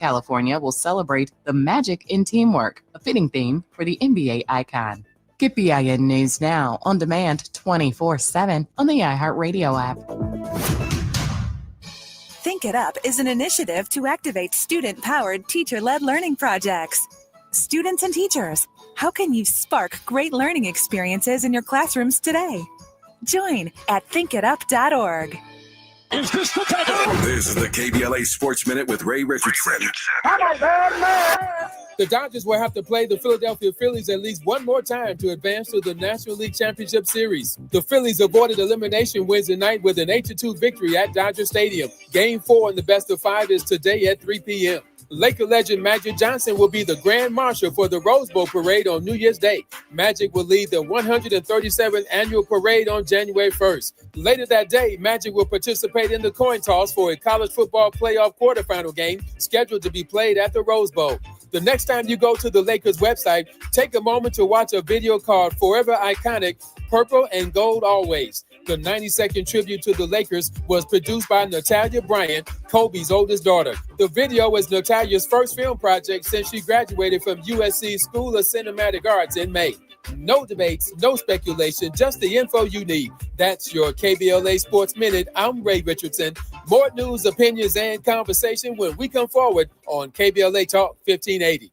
California will celebrate the magic in teamwork, a fitting theme for the NBA icon. Get BIN News Now on demand 24/7 on the iHeartRadio app. Think It Up is an initiative to activate student-powered, teacher-led learning projects. Students and teachers, how can you spark great learning experiences in your classrooms today? Join at thinkitup.org. Is this the time? This is the KBLA Sports Minute with Ray Richardson. The Dodgers will have to play the Philadelphia Phillies at least one more time to advance to the National League Championship Series. The Phillies avoided elimination Wednesday night with an 8-2 victory at Dodger Stadium. Game 4 in the best of 5 is today at 3 p.m. Laker legend Magic Johnson will be the Grand Marshal for the Rose Bowl parade on New Year's Day. Magic will lead the 137th annual parade on January 1st. Later that day, Magic will participate in the coin toss for a college football playoff quarterfinal game scheduled to be played at the Rose Bowl. The next time you go to the Lakers website, take a moment to watch a video called Forever Iconic, Purple and Gold Always. The 90-second tribute to the Lakers was produced by Natalia Bryant, Kobe's oldest daughter. The video is Natalia's first film project since she graduated from USC School of Cinematic Arts in May. No debates, no speculation, just the info you need. That's your KBLA Sports Minute. I'm Ray Richardson. More news, opinions, and conversation when we come forward on KBLA Talk 1580.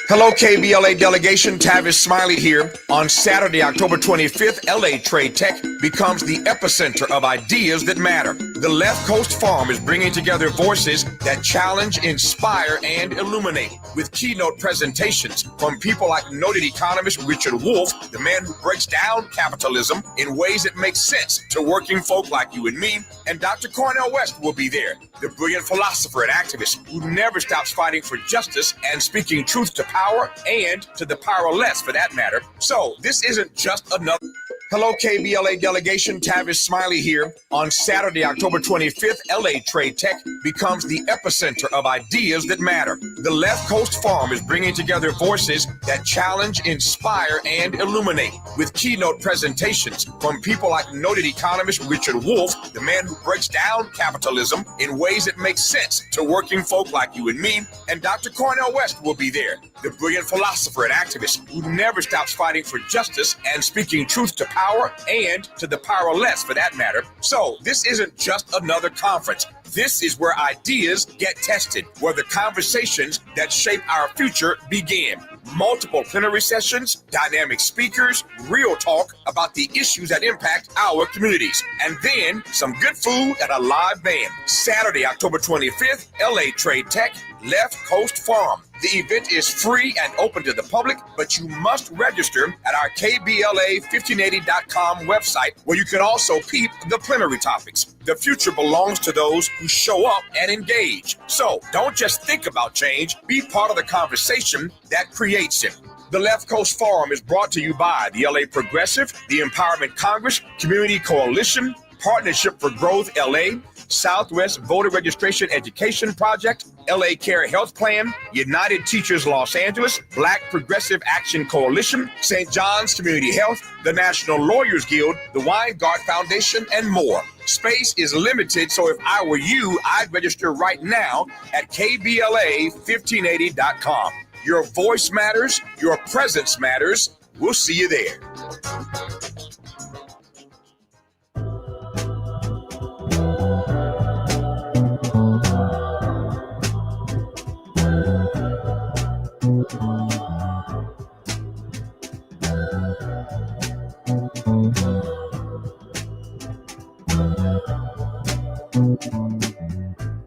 Hello, KBLA delegation. Tavis Smiley here. On Saturday, October 25th, LA Trade Tech becomes the epicenter of ideas that matter. The Left Coast Forum is bringing together voices that challenge, inspire, and illuminate with keynote presentations from people like noted economist Richard Wolff, the man who breaks down capitalism in ways that make sense to working folk like you and me, and Dr. Cornel West will be there, the brilliant philosopher and activist who never stops fighting for justice and speaking truth to power and to the powerless for that matter. So this isn't just another... Hello, KBLA delegation. Tavis Smiley here. On Saturday, October 25th, LA Trade Tech becomes the epicenter of ideas that matter. The Left Coast Forum is bringing together voices that challenge, inspire, and illuminate with keynote presentations from people like noted economist Richard Wolff, the man who breaks down capitalism in ways that make sense to working folk like you and me, and Dr. Cornel West will be there, the brilliant philosopher and activist who never stops fighting for justice and speaking truth to power and to the powerless for that matter. So this isn't just another conference. This is where ideas get tested, where the conversations that shape our future begin. Multiple plenary sessions, dynamic speakers, real talk about the issues that impact our communities, and then some good food and a live band. Saturday, October 25th, LA Trade Tech, Left Coast Forum. The event is free and open to the public, but you must register at our KBLA1580.com website, where you can also peep the plenary topics. The future belongs to those who show up and engage. So don't just think about change, be part of the conversation that creates it. The Left Coast Forum is brought to you by the LA Progressive, the Empowerment Congress, Community Coalition, Partnership for Growth LA, Southwest Voter Registration Education Project, LA Care Health Plan, United Teachers Los Angeles, Black Progressive Action Coalition, St. John's Community Health, the National Lawyers Guild, the Weingart Foundation, and more. Space is limited, so if I were you, I'd register right now at KBLA1580.com. Your voice matters, your presence matters. We'll see you there.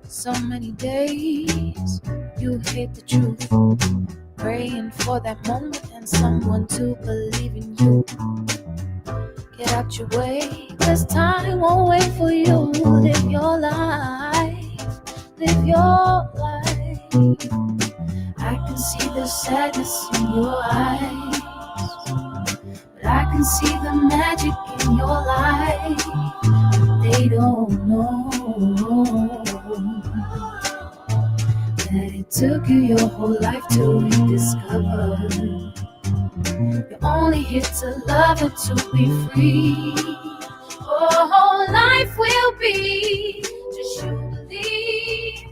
So many days you hate the truth, praying for that moment and someone to believe in you. Get out your way, 'cause time won't wait for you. Live your life, live your life. I can see the sadness in your eyes, but I can see the magic in your life. They don't know that it took you your whole life to rediscover. You're only here to love and to be free. Oh, life will be just you believe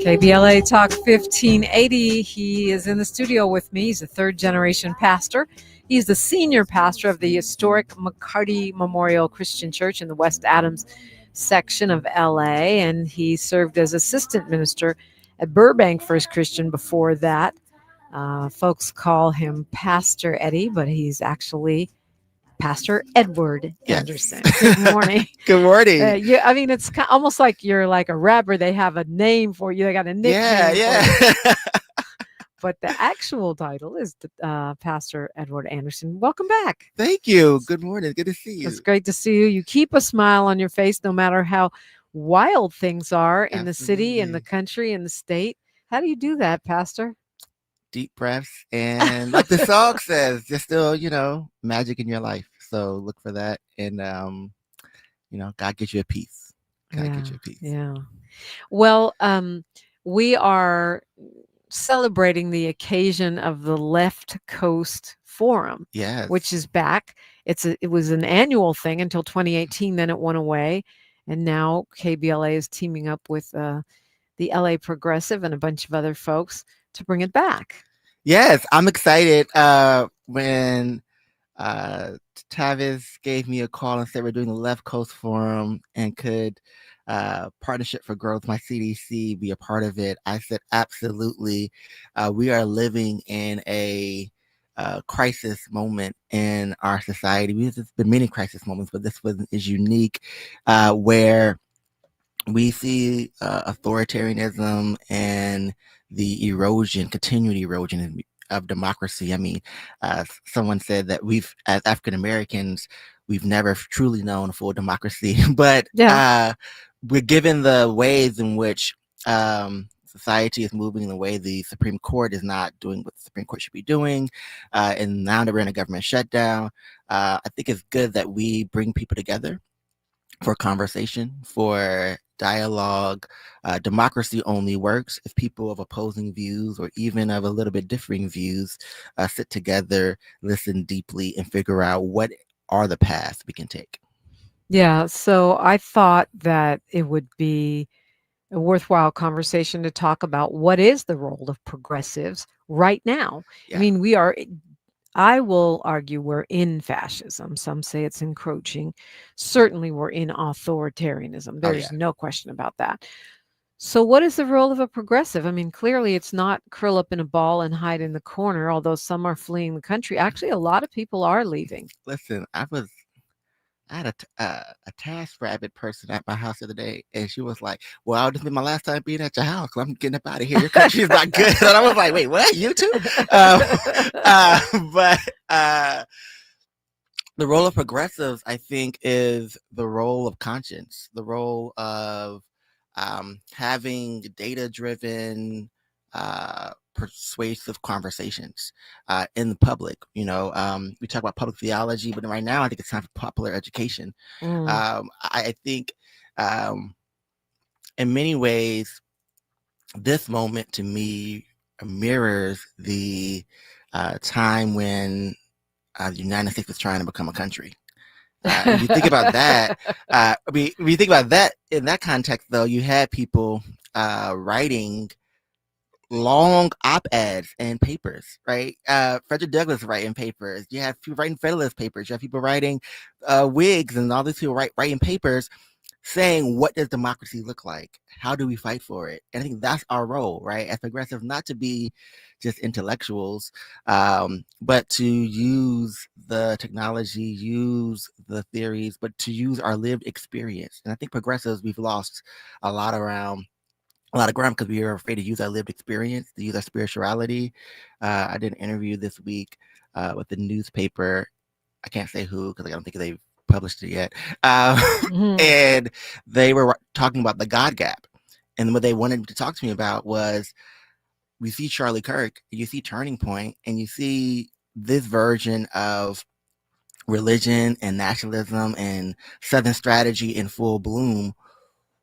KBLA Talk 1580. He is in the studio with me. He's a third-generation pastor. He's the senior pastor of the historic McCarty Memorial Christian Church in the West Adams section of LA, and he served as assistant minister at Burbank First Christian before that. Folks call him Pastor Eddie, but he's actually Pastor Edward Anderson. Good morning. Good morning. I mean, it's almost like you're like a rapper. They have a name for you. They got a nickname. Yeah. But the actual title is Pastor Edward Anderson. Welcome back. Thank you. Good morning. Good to see you. It's great to see you. You keep a smile on your face no matter how wild things are in the city, in the country, in the state. How do you do that, Pastor? Deep breaths, and like the song says, there's still, magic in your life. So look for that, and God gives you a peace. God gives you a peace. Yeah. Well, we are celebrating the occasion of the Left Coast Forum, which is back. It was an annual thing until 2018. Then it went away, and now KBLA is teaming up with the LA Progressive and a bunch of other folks to bring it back. Yes, I'm excited. When Tavis gave me a call and said we're doing the Left Coast Forum and could Partnership for Growth, my CDC, be a part of it, I said absolutely. We are living in a crisis moment in our society. There's been many crisis moments, but this one is unique, where we see authoritarianism and the continued erosion of democracy. I mean, someone said that as African Americans, we've never truly known full democracy, but we're given the ways in which society is moving, in the way the Supreme Court is not doing what the Supreme Court should be doing, and now that we're in a government shutdown, I think it's good that we bring people together for conversation, for dialogue. Democracy only works if people of opposing views or even of a little bit differing views sit together, listen deeply, and figure out what are the paths we can take. Yeah, so I thought that it would be a worthwhile conversation to talk about what is the role of progressives right now. I mean, I will argue we're in fascism. Some say it's encroaching. Certainly we're in authoritarianism. There's no question about that. So what is the role of a progressive? I mean, clearly it's not curl up in a ball and hide in the corner, although some are fleeing the country. Actually, a lot of people are leaving. Listen, I had a TaskRabbit person at my house the other day, and she was like, well, this is my last time being at your house. I'm getting up out of here. Your country is not good. And I was like, wait, what? You too? But the role of progressives, I think, is the role of conscience, the role of having data-driven, persuasive conversations in the public. We talk about public theology, but right now I think it's time for popular education. I think in many ways this moment to me mirrors the time when the United States was trying to become a country. When you think about that, when you think about that in that context, though, you had people writing long op-eds and papers, right? Frederick Douglass writing papers. You have people writing Federalist papers. You have people writing Whigs and all these people writing papers saying, what does democracy look like? How do we fight for it? And I think that's our role, right? As progressives, not to be just intellectuals, but to use the technology, use the theories, but to use our lived experience. And I think progressives, we've lost a lot of ground because we are afraid to use our lived experience, to use our spirituality. I did an interview this week with the newspaper. I can't say who because I don't think they've published it yet. And they were talking about the God gap. And what they wanted to talk to me about was, we see Charlie Kirk, you see Turning Point, and you see this version of religion and nationalism and Southern strategy in full bloom.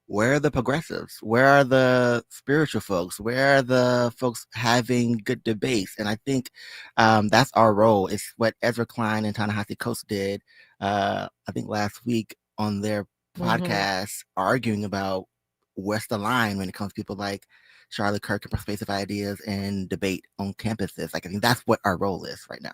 Where are the progressives? Where are the spiritual folks? Where are the folks having good debates? And I think that's our role. It's what Ezra Klein and Ta-Nehisi Coates did, I think last week on their podcast, arguing about what's the line when it comes to people like Charlie Kirk and persuasive ideas and debate on campuses. Like, I think that's what our role is right now.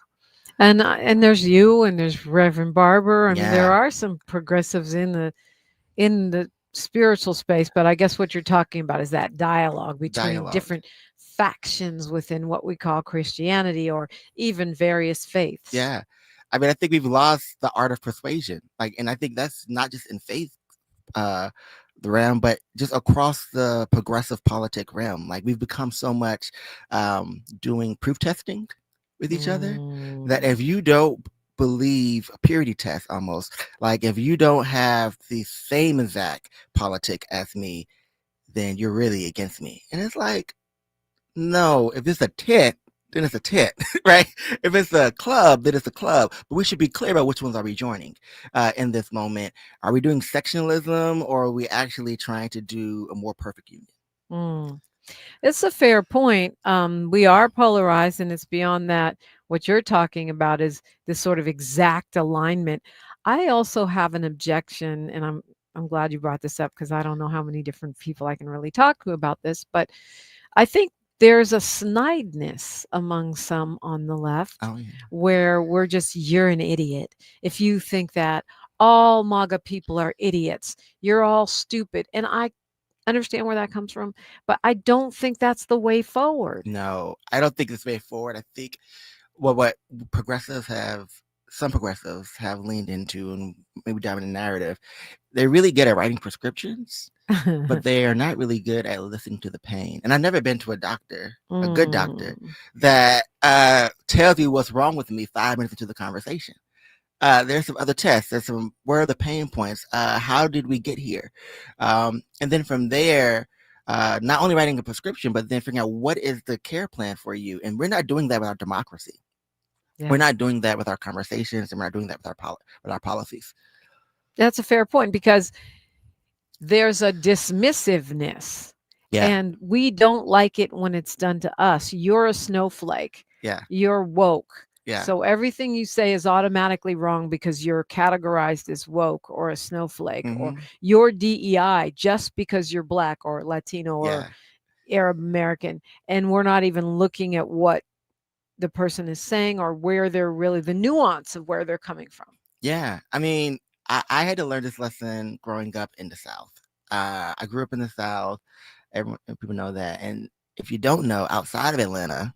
And there's you and there's Reverend Barber. I mean, there Yeah. are some progressives in the spiritual space, but I guess what you're talking about is that dialogue between different factions within what we call Christianity or even various faiths. Yeah. I mean, I think we've lost the art of persuasion. Like, and I think that's not just in faith the realm, but just across the progressive politic realm. Like, we've become so much doing proof testing with each other that if you don't believe a purity test, almost like if you don't have the same exact politic as me, then you're really against me. And it's like, no, if it's a tent, then it's a tent, right? If it's a club, then it's a club. But we should be clear about which ones are we joining in this moment. Are we doing sectionalism, or are we actually trying to do a more perfect union? It's a fair point. We are polarized, and it's beyond that. What you're talking about is this sort of exact alignment. I also have an objection, and I'm glad you brought this up because I don't know how many different people I can really talk to about this, but I think there's a snideness among some on the left where we're just, you're an idiot. If you think that all MAGA people are idiots, you're all stupid. And I understand where that comes from, but I don't think that's the way forward. No, I don't think it's the way forward. I think what some progressives have leaned into, and maybe dominant narrative, they're really good at writing prescriptions, but they are not really good at listening to the pain. And I've never been to a doctor, a good doctor, that tells you what's wrong with me 5 minutes into the conversation. There's some other tests. There's some, where are the pain points? How did we get here? And then from there, not only writing a prescription, but then figuring out what is the care plan for you. And we're not doing that with our democracy. Yeah. We're not doing that with our conversations, and we're not doing that with our policies. That's a fair point, because there's a dismissiveness. Yeah. And we don't like it when it's done to us. You're a snowflake. Yeah. You're woke. Yeah. So everything you say is automatically wrong because you're categorized as woke or a snowflake, or you're DEI just because you're Black or Latino or Arab American. And we're not even looking at what the person is saying or where they're really, the nuance of where they're coming from. Yeah. I mean, I had to learn this lesson growing up in the South. I grew up in the South. People know that. And if you don't know, outside of Atlanta,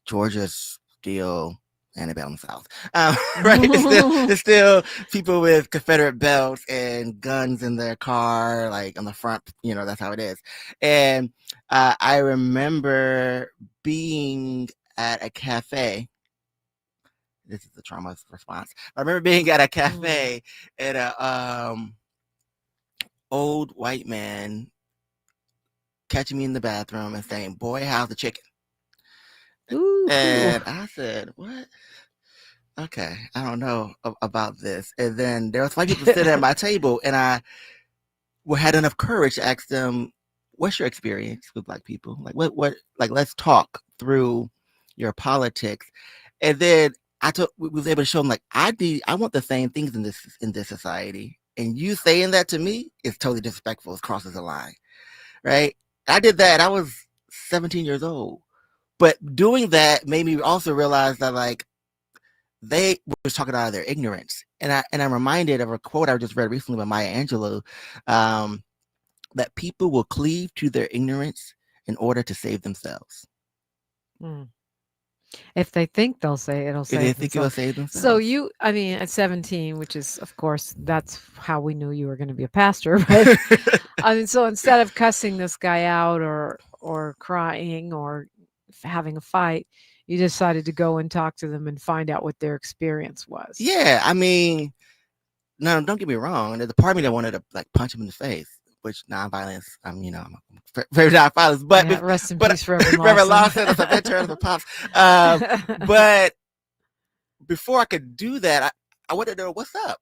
Georgia's still antebellum South, right? There's still people with Confederate belts and guns in their car, like on the front, that's how it is. And I remember being at a cafe. This is the trauma response. I remember being at a cafe and a old white man catching me in the bathroom and saying, "Boy, how's the chicken?" Ooh. And I said, "What? Okay, I don't know about this." And then there was 5 people sitting at my table, and I had enough courage to ask them, "What's your experience with Black people? Like, what? Like, let's talk through your politics." And then we was able to show them, like, I want the same things in this society, and you saying that to me is totally disrespectful. It crosses the line, right? I did that. I was 17 years old. But doing that made me also realize that, like, they were just talking out of their ignorance. And I'm reminded of a quote I just read recently by Maya Angelou, that people will cleave to their ignorance in order to save themselves. If they think they'll say it'll save themselves. If they think it'll save themselves. So at 17, which is, of course, that's how we knew you were going to be a pastor. But I mean, so instead of cussing this guy out or crying or having a fight, you decided to go and talk to them and find out what their experience was. Yeah, I mean, no, don't get me wrong. There's a part of me that wanted to, like, punch him in the face, which nonviolence, I'm very nonviolence, but rest in peace, Reverend Lawson. That's a bit terrible pops. But before I could do that, I wanted to know what's up,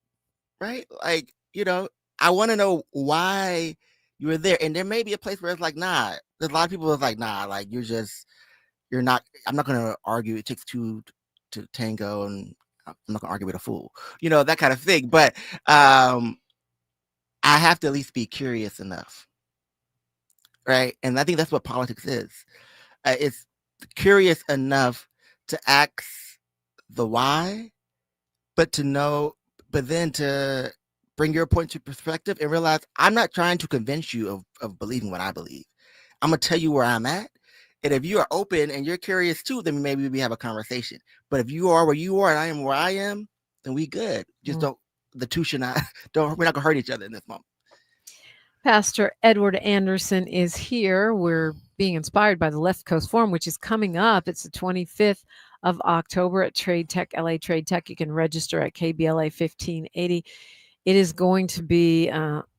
right? Like, I want to know why you were there. And there may be a place where it's like, nah. There's a lot of people that's like, nah, like, you're not, I'm not going to argue. It takes two to tango, and I'm not going to argue with a fool, that kind of thing. But I have to at least be curious enough, right? And I think that's what politics is. It's curious enough to ask the why, but then to bring your point to perspective and realize I'm not trying to convince you of believing what I believe. I'm going to tell you where I'm at. And if you are open and you're curious too, then maybe we have a conversation. But if you are where you are and I am where I am, then we good. Just the two should not, we're not going to hurt each other in this moment. Pastor Edward Anderson is here. We're being inspired by the Left Coast Forum, which is coming up. It's the 25th of October at Trade Tech, LA Trade Tech. You can register at KBLA 1580. It is going to be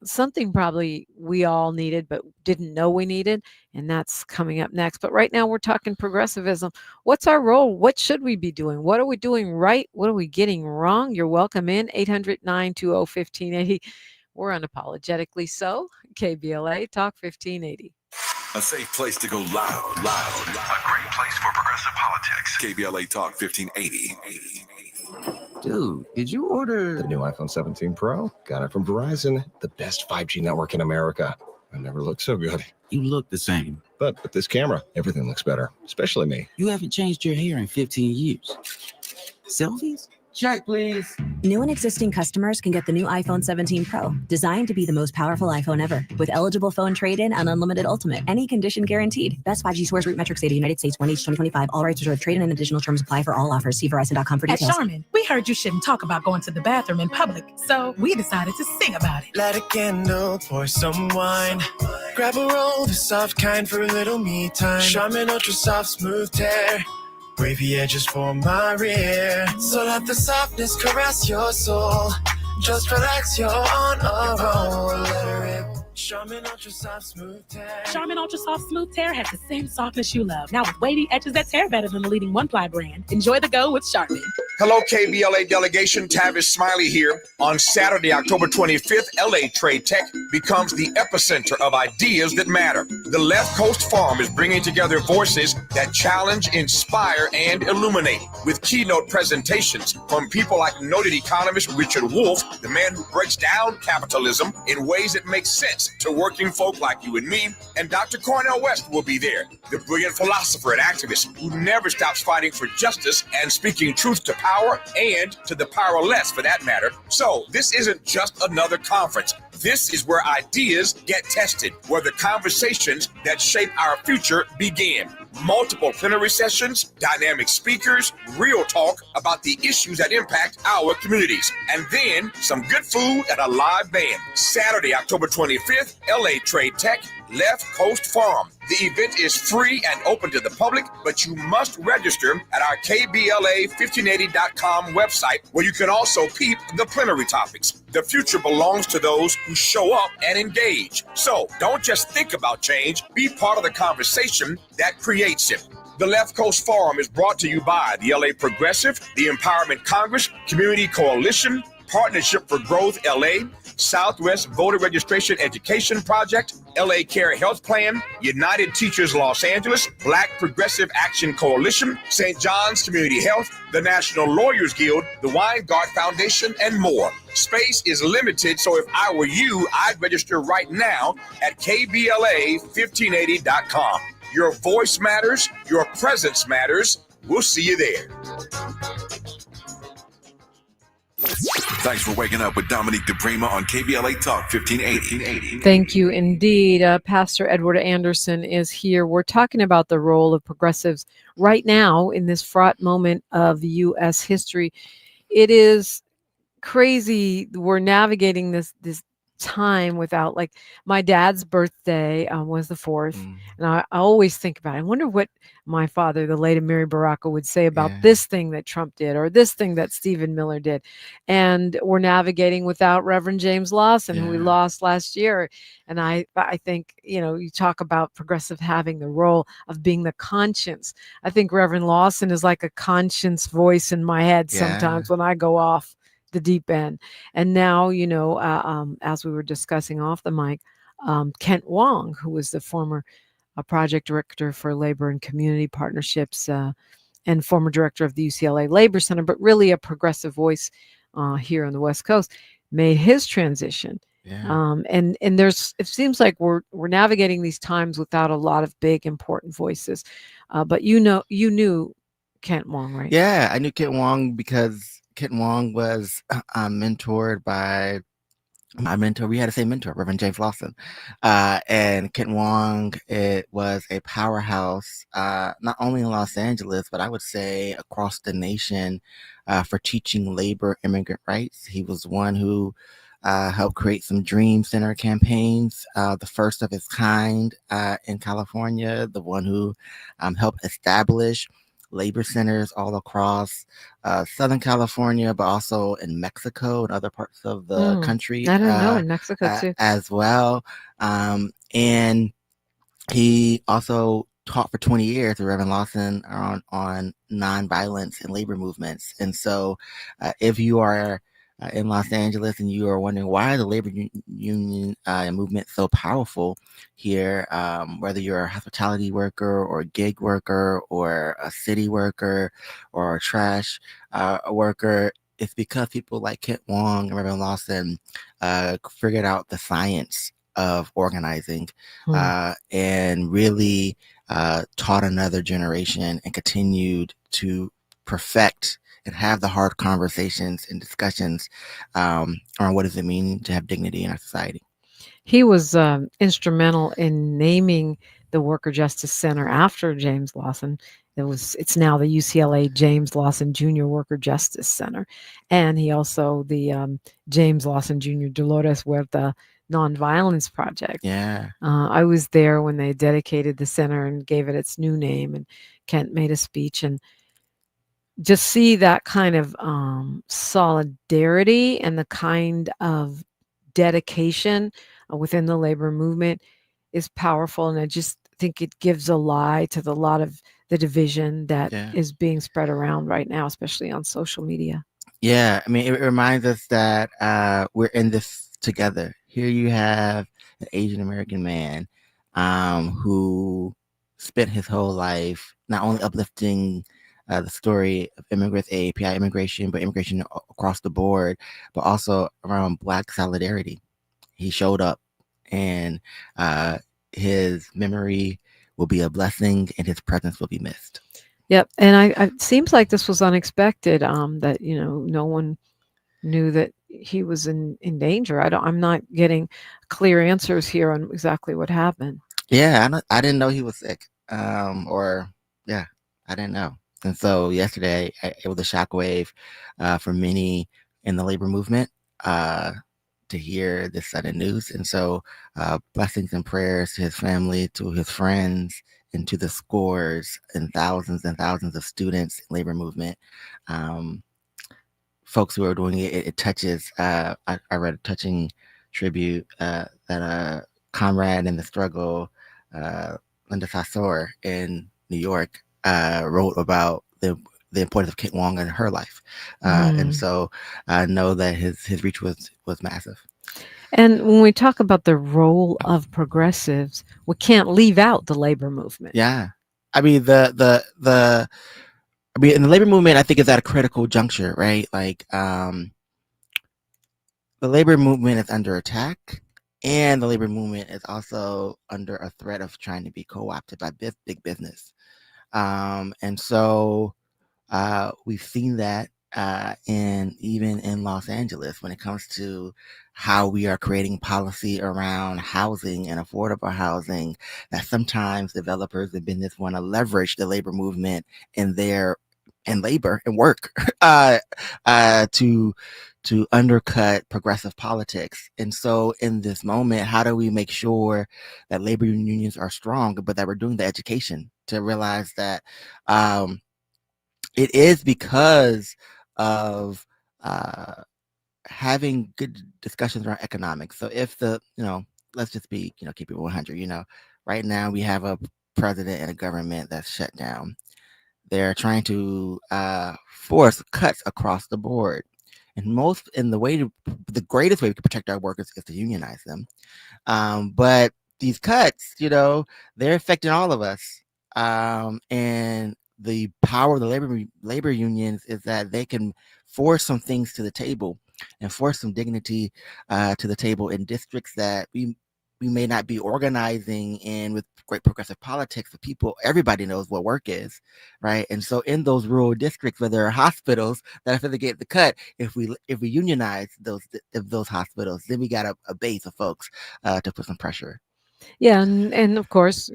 something probably we all needed, but didn't know we needed, and that's coming up next. But right now we're talking progressivism. What's our role? What should we be doing? What are we doing right? What are we getting wrong? You're welcome in, 800-920-1580. We're unapologetically so. KBLA Talk 1580. A safe place to go loud. A great place for progressive politics. KBLA Talk 1580. Dude, did you order the new iPhone 17 Pro? Got it from Verizon, the best 5G network in America. I never looked so good. You look the same. But with this camera, everything looks better, especially me. You haven't changed your hair in 15 years. Selfies? Check, please. New and existing customers can get the new iPhone 17 Pro, designed to be the most powerful iPhone ever. With eligible phone trade-in and unlimited ultimate. Any condition guaranteed. Best 5G scores, root metrics data, United States, 1H 2025. All rights reserved. Trade-in and additional terms apply for all offers. See Verizon.com for details. At Charmin, we heard you shouldn't talk about going to the bathroom in public, so we decided to sing about it. Light a candle, pour some wine. Grab a roll, the soft kind for a little me time. Charmin Ultra Soft Smooth Tear. Wavy edges for my rear. So let the softness caress your soul. Just relax, you're on a roll. Let her rip. Charmin Ultra Soft Smooth Tear. Charmin Ultra Soft Smooth Tear has the same softness you love. Now with wavy edges that tear better than the leading one-ply brand. Enjoy the go with Charmin. Hello, KBLA delegation. Tavis Smiley here. On Saturday, October 25th, LA Trade Tech becomes the epicenter of ideas that matter. The Left Coast Forum is bringing together voices that challenge, inspire, and illuminate with keynote presentations from people like noted economist Richard Wolff, the man who breaks down capitalism in ways that make sense to working folk like you and me, and Dr. Cornel West will be there, the brilliant philosopher and activist who never stops fighting for justice and speaking truth to power and to the powerless for that matter. So this isn't just another conference. This is where ideas get tested, where the conversations that shape our future begin. Multiple plenary sessions, dynamic speakers, real talk about the issues that impact our communities, and then some good food and a live band. Saturday, October 25th, LA Trade Tech, Left Coast Forum. The event is free and open to the public, but you must register at our KBLA1580.com website, where you can also peep the plenary topics. The future belongs to those who show up and engage. So don't just think about change, be part of the conversation that creates it. The Left Coast Forum is brought to you by the LA Progressive, the Empowerment Congress, Community Coalition, Partnership for Growth LA, Southwest Voter Registration Education Project, LA Care Health Plan, United Teachers Los Angeles, Black Progressive Action Coalition, St. John's Community Health, the National Lawyers Guild, the Weingart Foundation, and more. Space is limited, so if I were you, I'd register right now at KBLA1580.com. Your voice matters, your presence matters. We'll see you there. Thanks for waking up with Dominique DePrima on KBLA Talk 1580. Thank you indeed. Pastor Edward Anderson is here. We're talking about the role of progressives right now in this fraught moment of U.S. history. It is crazy. We're navigating this time without, like, my dad's birthday was the 4th, and I always think about it. I wonder what my father, the late Mary Baraka, would say about this thing that Trump did or this thing that Stephen Miller did. And we're navigating without Reverend James Lawson, who we lost last year. And I think, you talk about progressive having the role of being the conscience. I think Reverend Lawson is like a conscience voice in my head sometimes when I go off the deep end. And now, as we were discussing off the mic, Kent Wong, who was the former project director for labor and community partnerships and former director of the UCLA Labor Center, but really a progressive voice here on the West Coast, made his transition Yeah. And it seems like we're navigating these times without a lot of big important voices. But you knew Kent Wong, right? Yeah, I knew Kent Wong because Kent Wong was mentored by my mentor. We had the same mentor, Reverend James Lawson. And Kent Wong, it was a powerhouse, not only in Los Angeles, but I would say across the nation for teaching labor immigrant rights. He was one who helped create some Dream Center campaigns, the first of its kind in California, the one who helped establish labor centers all across Southern California, but also in Mexico and other parts of the country. I don't know, in Mexico too. As well. And he also taught for 20 years with Reverend Lawson on nonviolence and labor movements. And so if you are in Los Angeles and you are wondering why the labor union movement so powerful here, whether you're a hospitality worker or a gig worker or a city worker or a trash worker, it's because people like Kent Wong and Reverend Lawson figured out the science of organizing and really taught another generation and continued to perfect and have the hard conversations and discussions on what does it mean to have dignity in our society. He was instrumental in naming the Worker Justice Center after James Lawson. It's now the UCLA James Lawson Jr. Worker Justice Center. And he also the James Lawson Jr. Dolores Huerta Nonviolence Project. Yeah. I was there when they dedicated the center and gave it its new name, and Kent made a speech, and just see that kind of solidarity and the kind of dedication within the labor movement is powerful. And I just think it gives a lie to a lot of the division that is being spread around right now, especially on social media. Yeah. I mean, it reminds us that we're in this together. Here you have an Asian American man who spent his whole life not only uplifting the story of immigrants, AAPI immigration, but immigration across the board, but also around Black solidarity. He showed up, and his memory will be a blessing, and his presence will be missed. Yep, and it seems like this was unexpected. That no one knew that he was in danger. I'm not getting clear answers here on exactly what happened. Yeah, I didn't know he was sick. I didn't know. And so yesterday, it was a shockwave for many in the labor movement to hear this sudden news. And so blessings and prayers to his family, to his friends, and to the scores and thousands of students in labor movement. Folks who are doing it, it touches. I read a touching tribute that a comrade in the struggle, Linda Sassor in New York, wrote about the importance of Kent Wong in her life. And so I know that his reach was massive. And when we talk about the role of progressives, we can't leave out the labor movement. Yeah. I mean, in the labor movement, I think is at a critical juncture, right? Like, the labor movement is under attack, and the labor movement is also under a threat of trying to be co-opted by big business. And so we've seen that even in Los Angeles when it comes to how we are creating policy around housing and affordable housing, that sometimes developers and business want to leverage the labor movement and labor and work to undercut progressive politics. And so in this moment, how do we make sure that labor unions are strong, but that we're doing the education to realize that it is because of having good discussions around economics. So if let's just be, keep it 100, right now we have a president and a government that's shut down. They're trying to force cuts across the board. And the greatest way we can protect our workers is to unionize them. But these cuts, they're affecting all of us. And the power of the labor unions is that they can force some things to the table and force some dignity to the table in districts that we may not be organizing in with great progressive politics. But everybody knows what work is, right? And so in those rural districts where there are hospitals that are going to get the cut, if we unionize those hospitals, then we got a base of folks to put some pressure. Yeah, and of course,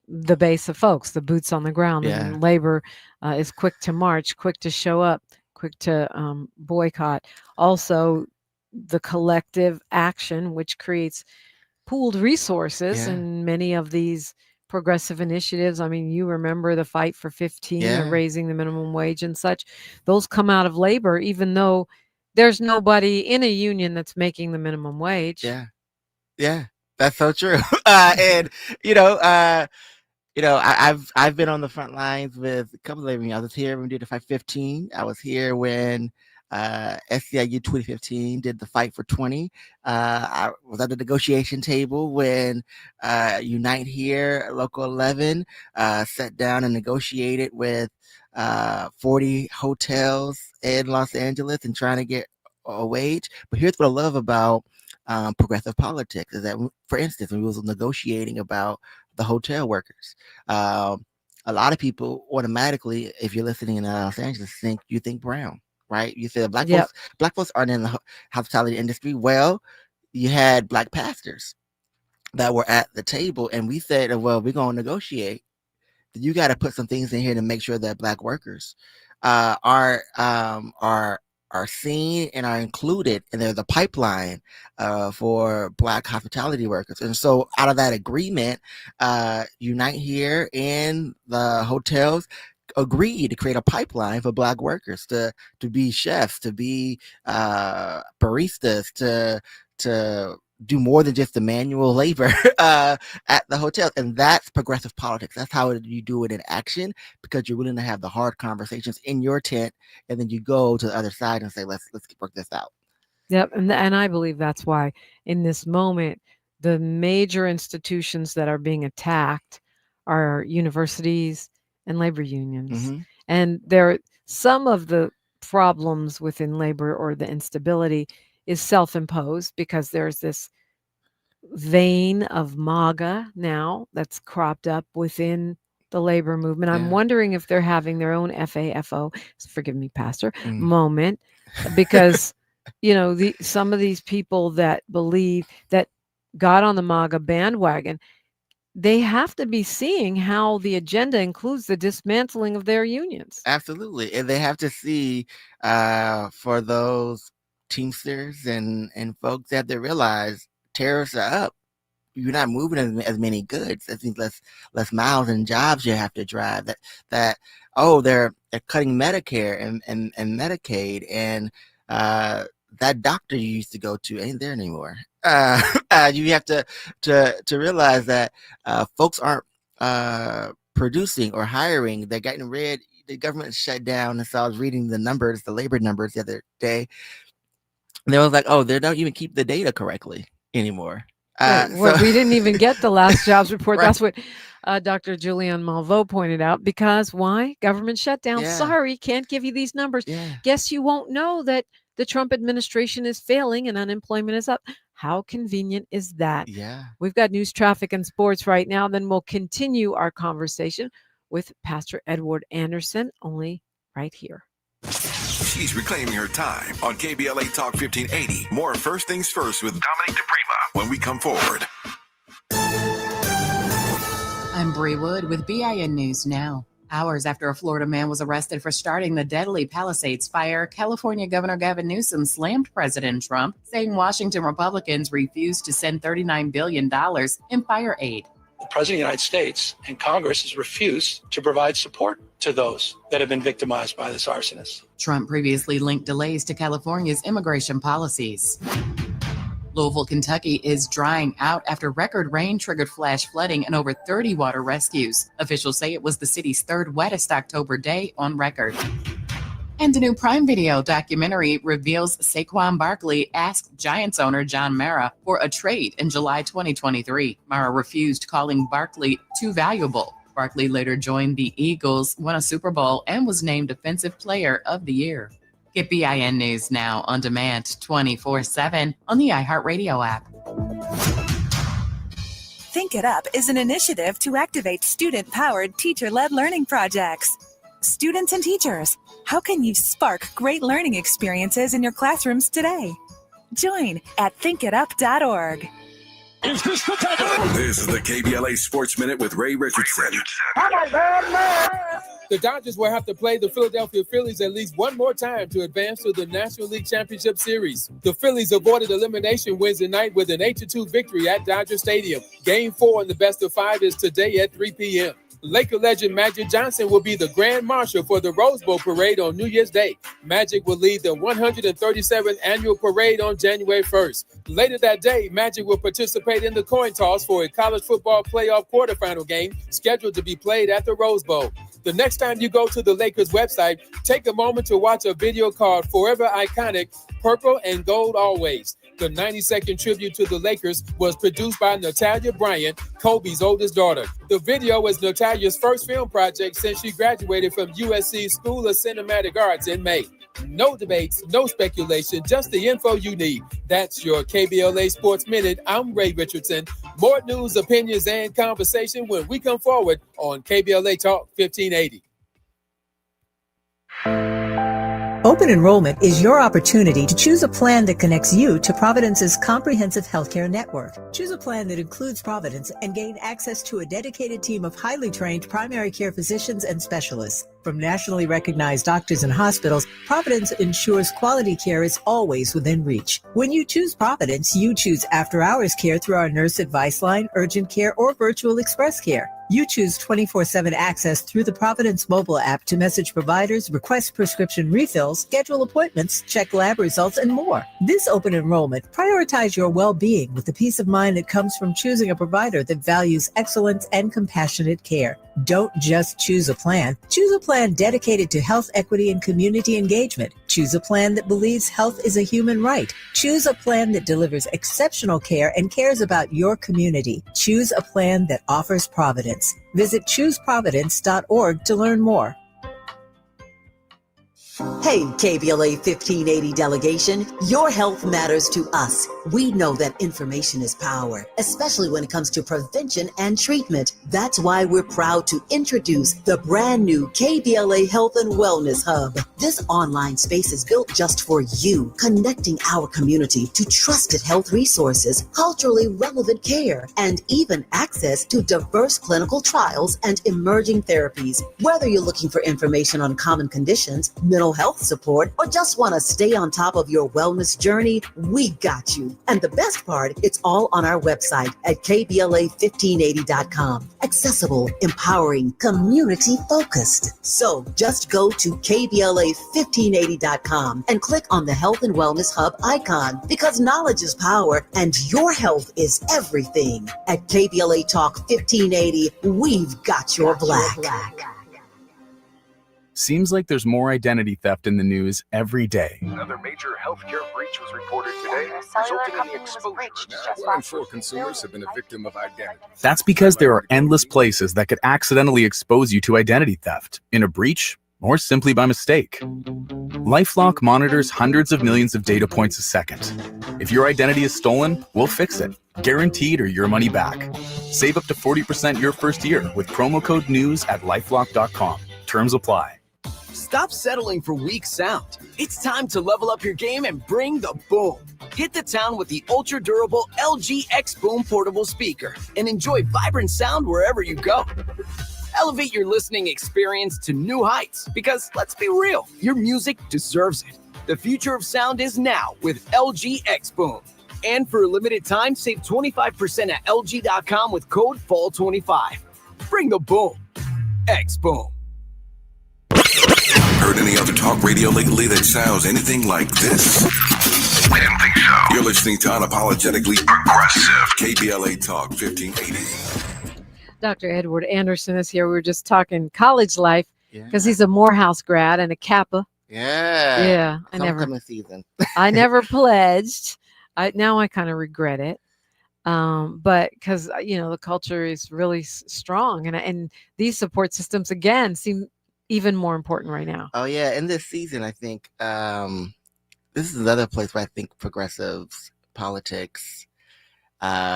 the base of folks, the boots on the ground, and labor is quick to march, quick to show up, quick to boycott. Also, the collective action, which creates pooled resources and many of these progressive initiatives. I mean, you remember the Fight for 15 or raising the minimum wage and such. Those come out of labor, even though there's nobody in a union that's making the minimum wage. Yeah, that's so true. And I've been on the front lines with a couple of labor unions. I was here when we did the Fight 15. I was here when SCIU 2015 did the Fight for 20. I was at the negotiation table when Unite Here, Local 11, sat down and negotiated with 40 hotels in Los Angeles and trying to get a wage. But here's what I love about progressive politics is that, for instance, when we was negotiating about the hotel workers, a lot of people automatically, if you're listening in Los Angeles, think brown. Right? You said black folks aren't in the hospitality industry. Well, you had black pastors that were at the table, and we said, well, we're going to negotiate. You got to put some things in here to make sure that black workers are seen and are included, and there's a pipeline for black hospitality workers. And so out of that agreement, Unite Here and the hotels agreed to create a pipeline for black workers to be chefs, to be baristas, to do more than just the manual labor at the hotel. And that's progressive politics. That's how you do it in action, because you're willing to have the hard conversations in your tent, and then you go to the other side and say, let's work this out. Yep. And I believe that's why in this moment, the major institutions that are being attacked are universities and labor unions. Mm-hmm. And some of the problems within labor, or the instability, is self-imposed, because there's this vein of MAGA now that's cropped up within the labor movement. I'm wondering if they're having their own FAFO, forgive me, Pastor, moment, because some of these people that believe that got on the MAGA bandwagon, they have to be seeing how the agenda includes the dismantling of their unions. Absolutely. And they have to see for those Teamsters and folks, they have to realize tariffs are up. You're not moving as many goods. I think less miles and jobs you have to drive. They're cutting Medicare and Medicaid, and that doctor you used to go to ain't there anymore. You have to realize that folks aren't producing or hiring. They're getting rid. The government shut down. And so I was reading the labor numbers the other day. And they was like, they don't even keep the data correctly anymore. We didn't even get the last jobs report. Right. That's what Dr. Julianne Malveaux pointed out. Because why? Government shutdown. Yeah. Sorry, can't give you these numbers. Yeah. Guess you won't know that the Trump administration is failing and unemployment is up. How convenient is that? Yeah. We've got news, traffic, and sports right now. Then we'll continue our conversation with Pastor Edward Anderson, only right here. She's reclaiming her time on KBLA Talk 1580. More First Things First with Dominique DePrima when we come forward. I'm Bree Wood with BIN News Now. Hours after a Florida man was arrested for starting the deadly Palisades fire, California Governor Gavin Newsom slammed President Trump, saying Washington Republicans refused to send $39 billion in fire aid. The President of the United States and Congress has refused to provide support to those that have been victimized by this arsonist. Trump previously linked delays to California's immigration policies. Louisville, Kentucky is drying out after record rain triggered flash flooding and over 30 water rescues. Officials say it was the city's third wettest October day on record. And a new Prime Video documentary reveals Saquon Barkley asked Giants owner John Mara for a trade in July 2023. Mara refused, calling Barkley too valuable. Barkley later joined the Eagles, won a Super Bowl, and was named Defensive Player of the Year. Get BIN News Now on demand 24/7 on the iHeartRadio app. Think It Up is an initiative to activate student-powered, teacher-led learning projects. Students and teachers, how can you spark great learning experiences in your classrooms today? Join at thinkitup.org. This is the KBLA Sports Minute with Ray Richardson. The Dodgers will have to play the Philadelphia Phillies at least one more time to advance to the National League Championship Series. The Phillies avoided elimination Wednesday night with an 8-2 victory at Dodger Stadium. Game 4 in the best of 5 is today at 3 p.m. Laker legend Magic Johnson will be the Grand Marshal for the Rose Bowl parade on New Year's Day. Magic will lead the 137th annual parade on January 1st. Later that day, Magic will participate in the coin toss for a college football playoff quarterfinal game scheduled to be played at the Rose Bowl. The next time you go to the Lakers website, take a moment to watch a video called Forever Iconic, Purple and Gold Always. The 90-second tribute to the Lakers was produced by Natalia Bryant, Kobe's oldest daughter. The video is Natalia's first film project since she graduated from USC School of Cinematic Arts in May. No debates, no speculation, just the info you need. That's your KBLA Sports Minute. I'm Ray Richardson. More news, opinions, and conversation when we come forward on KBLA Talk 1580. Open enrollment is your opportunity to choose a plan that connects you to Providence's comprehensive healthcare network. Choose a plan that includes Providence and gain access to a dedicated team of highly trained primary care physicians and specialists. From nationally recognized doctors and hospitals, Providence ensures quality care is always within reach. When you choose Providence, you choose after-hours care through our nurse advice line, urgent care, or virtual express care. You choose 24/7 access through the Providence mobile app to message providers, request prescription refills, schedule appointments, check lab results, and more. This open enrollment, prioritize your well-being with the peace of mind that comes from choosing a provider that values excellence and compassionate care. Don't just choose a plan. Choose a plan dedicated to health equity and community engagement. Choose a plan that believes health is a human right. Choose a plan that delivers exceptional care and cares about your community. Choose a plan that offers Providence. Visit chooseprovidence.org to learn more. Hey, KBLA 1580 delegation, your health matters to us. We know that information is power, especially when it comes to prevention and treatment. That's why we're proud to introduce the brand new KBLA Health and Wellness Hub. This online space is built just for you, connecting our community to trusted health resources, culturally relevant care, and even access to diverse clinical trials and emerging therapies. Whether you're looking for information on common conditions, mental health support, or just want to stay on top of your wellness journey, we got you. And the best part, it's all on our website at KBLA1580.com. Accessible, empowering, community-focused. So just go to KBLA1580.com and click on the Health and Wellness Hub icon, because knowledge is power and your health is everything. At KBLA Talk 1580, we've got your black. Seems like there's more identity theft in the news every day. Another major healthcare breach was reported today, resulting in the exposure. 1 in 4 consumers have been a victim of identity. That's because there are endless places that could accidentally expose you to identity theft, in a breach, or simply by mistake. LifeLock monitors hundreds of millions of data points a second. If your identity is stolen, we'll fix it, guaranteed or your money back. Save up to 40% your first year with promo code NEWS at LifeLock.com. Terms apply. Stop settling for weak sound. It's time to level up your game and bring the boom. Hit the town with the ultra-durable LG X Boom portable speaker and enjoy vibrant sound wherever you go. Elevate your listening experience to new heights because, let's be real, your music deserves it. The future of sound is now with LG X Boom. And for a limited time, save 25% at LG.com with code FALL25. Bring the boom. X Boom. Heard any other talk radio lately that sounds anything like this? We didn't think so. You're listening to Unapologetically Progressive, KBLA Talk 1580. Dr. Edward Anderson is here. We were just talking college life because he's a Morehouse grad and a Kappa. Yeah. I season. I never pledged. Now I kind of regret it. But because, the culture is really strong and these support systems, again, seem even more important right now. Oh yeah, in this season, I think this is another place where I think progressives politics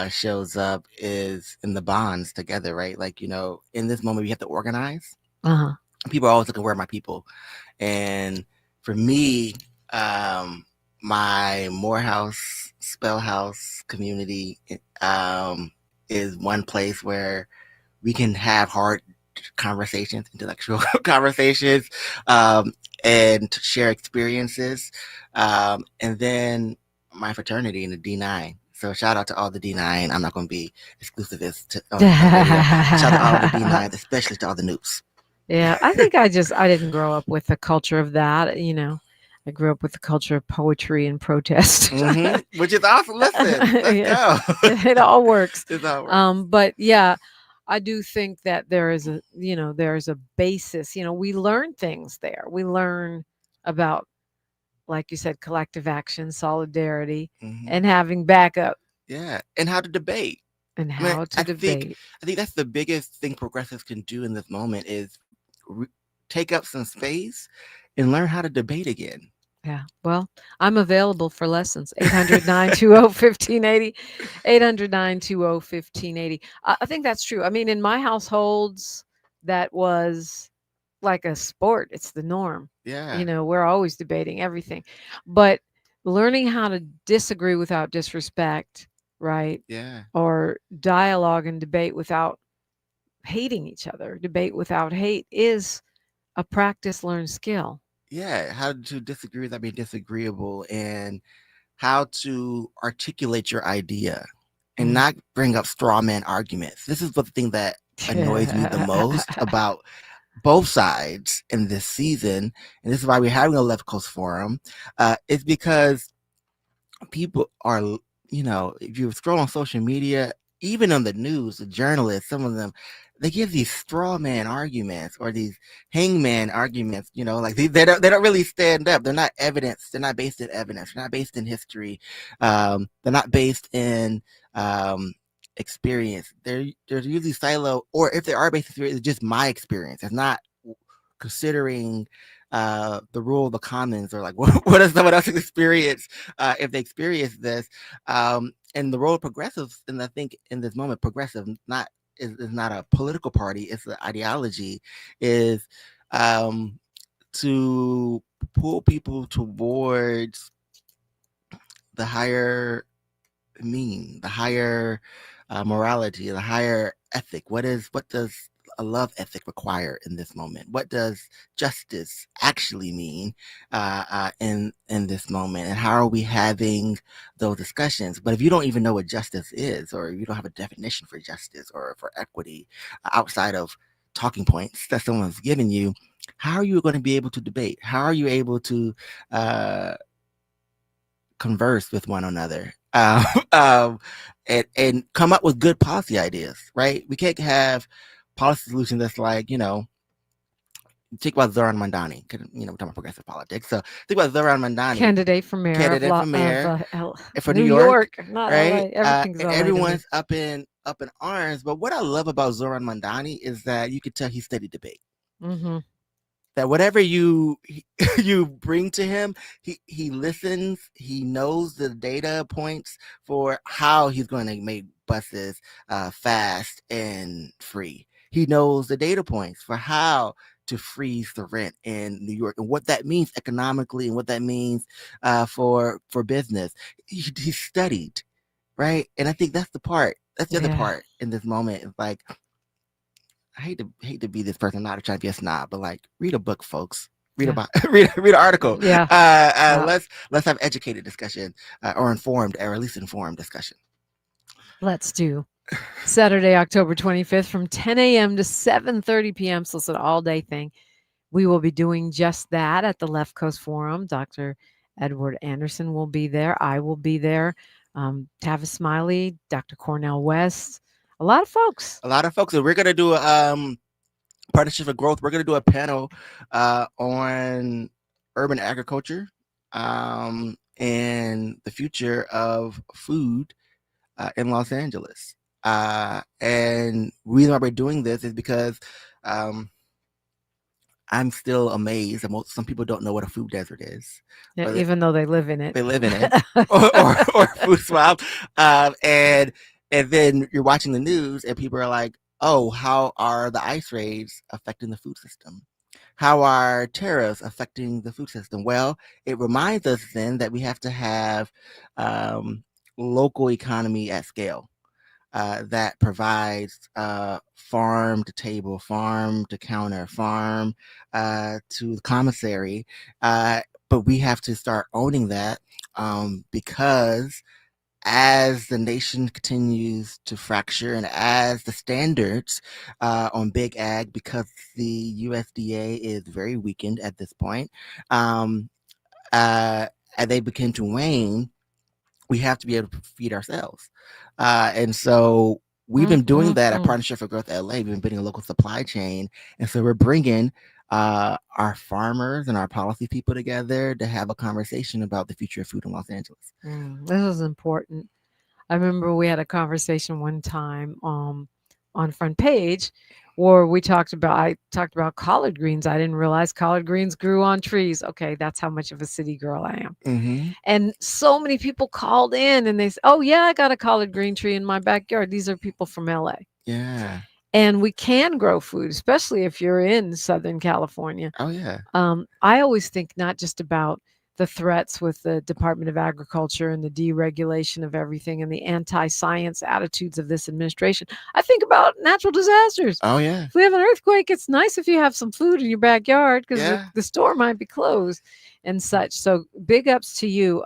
shows up is in the bonds together, right? Like, in this moment we have to organize. Uh-huh. People are always looking, where are my people? And for me, my Morehouse, Spellhouse community is one place where we can have hard conversations, intellectual conversations, and share experiences. And then my fraternity in the D9. So shout out to all the D9. I'm not going to be exclusivist on radio. Shout out to all the D9, especially to all the noobs. Yeah, I think I didn't grow up with the culture of that. I grew up with the culture of poetry and protest, which is awesome. Listen, let's go. It all works. It all works. But yeah, I do think that there is a basis. We learn things there. We learn about, like you said, collective action, solidarity, and having backup. Yeah, and how to debate. And how to debate. I think that's the biggest thing progressives can do in this moment is take up some space and learn how to debate again. Yeah. Well, I'm available for lessons. 800-920-1580. 800-920-1580. I think that's true. I mean, in my households, that was like a sport. It's the norm. Yeah. We're always debating everything. But learning how to disagree without disrespect, right? Yeah. Or dialogue and debate without hating each other, debate without hate is a practice learned skill. Yeah, how to disagree without being disagreeable, and how to articulate your idea and not bring up straw man arguments. This is the thing that annoys me the most about both sides in this season, and this is why we're having a Left Coast Forum, is because people are, if you scroll on social media, even on the news, the journalists, some of them, they give these straw man arguments or these hangman arguments, like they don't really stand up. They're not evidence. They're not based in evidence. They're not based in history. They're not based in experience. They're usually silo, or if they are based in experience, it's just my experience. It's not considering the rule of the commons, or like what is someone else's experience if they experience this. And the role of progressives, and I think in this moment, progressive is not a political party, it's an ideology, is to pull people towards the higher meaning, the higher morality, the higher ethic. What does a love ethic require in this moment? What does justice actually mean in this moment? And how are we having those discussions? But if you don't even know what justice is, or you don't have a definition for justice or for equity outside of talking points that someone's given you, how are you going to be able to debate? How are you able to converse with one another and come up with good policy ideas, right? We can't have policy solution that's like, think about Zoran Mandani. We're talking about progressive politics. So think about Zoran Mandani, candidate for mayor for New York, not right? LA. Everyone's up in arms. But what I love about Zoran Mandani is that you could tell he studied debate. Mm-hmm. That whatever you bring to him, he listens. He knows the data points for how he's going to make buses fast and free. He knows the data points for how to freeze the rent in New York and what that means economically and what that means for business. He studied, right? And I think that's the part. That's the other part in this moment. It's like, I hate to be this person, not trying to be a snob, but like, read a book, folks. Read an article. Yeah. Let's have educated discussion or informed, or at least informed discussion. Let's do Saturday, October 25th from 10 a.m. to 7:30 p.m. So it's an all-day thing. We will be doing just that at the Left Coast Forum. Dr. Edward Anderson will be there. I will be there. Tavis Smiley, Dr. Cornell West, a lot of folks. And we're going to do a Partnership for Growth. We're going to do a panel on urban agriculture and the future of food in Los Angeles. And the reason why we're doing this is because I'm still amazed that some people don't know what a food desert is. Yeah, even though they live in it. They live in it, or food swap. And then you're watching the news, and people are like, "Oh, how are the ICE raids affecting the food system? How are tariffs affecting the food system?" Well, it reminds us then that we have to have local economy at scale. That provides farm to table, farm to counter, farm to the commissary. But we have to start owning that because as the nation continues to fracture and as the standards on big ag, because the USDA is very weakened at this point, as they begin to wane, we have to be able to feed ourselves. And so we've been doing that at Partnership for Growth LA. We've been building a local supply chain. And so we're bringing our farmers and our policy people together to have a conversation about the future of food in Los Angeles. This is important. I remember we had a conversation one time on Front Page where I talked about collard greens. I didn't realize collard greens grew on trees. Okay, that's how much of a city girl I am. Mm-hmm. And so many people called in and they said, "Oh yeah, I got a collard green tree in my backyard." These are people from LA. Yeah. And we can grow food, especially if you're in Southern California. Oh yeah. I always think not just about the threats with the Department of Agriculture and the deregulation of everything and the anti-science attitudes of this administration. I think about natural disasters. Oh yeah. If we have an earthquake, it's nice if you have some food in your backyard because the store might be closed and such. So big ups to you.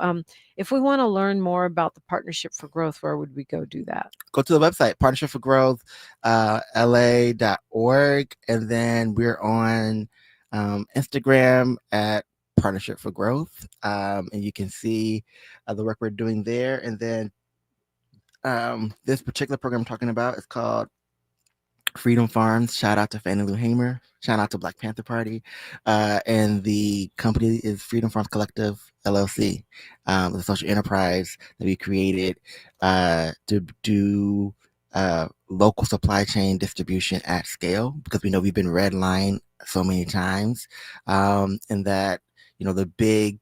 If we want to learn more about the Partnership for Growth, where would we go do that? Go to the website, Partnership for Growth, la.org. And then we're on Instagram at Partnership for Growth. And you can see the work we're doing there. And then this particular program I'm talking about is called Freedom Farms. Shout out to Fannie Lou Hamer. Shout out to Black Panther Party. And the company is Freedom Farms Collective LLC, the social enterprise that we created to do local supply chain distribution at scale, because we know we've been redlined so many times, and that, you know, the big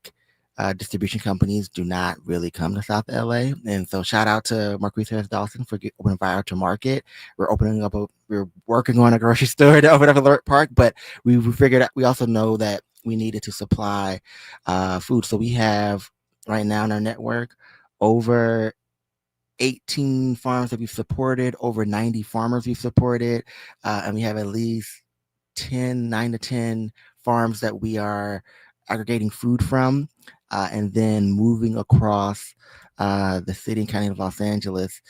distribution companies do not really come to South LA. And so shout out to Marquise Harris Dawson for opening Fire to Market. We're working on a grocery store to open up a Alert Park, but we figured out, we also know that we needed to supply food. So we have right now in our network over 18 farms that we've supported, over 90 farmers we've supported, and we have at least 9 to 10 farms that we are aggregating food from, and then moving across the city and county of Los Angeles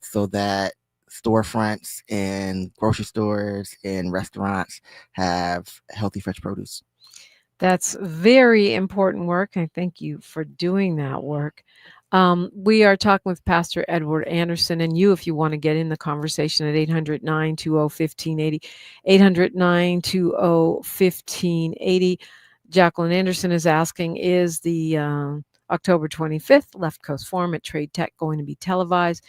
so that storefronts and grocery stores and restaurants have healthy, fresh produce. That's very important work. I thank you for doing that work. We are talking with Pastor Edward Anderson, and you, if you want to get in the conversation at 800-920-1580, 800-920-1580. Jacqueline Anderson is asking, is the October 25th Left Coast Forum at Trade Tech going to be televised?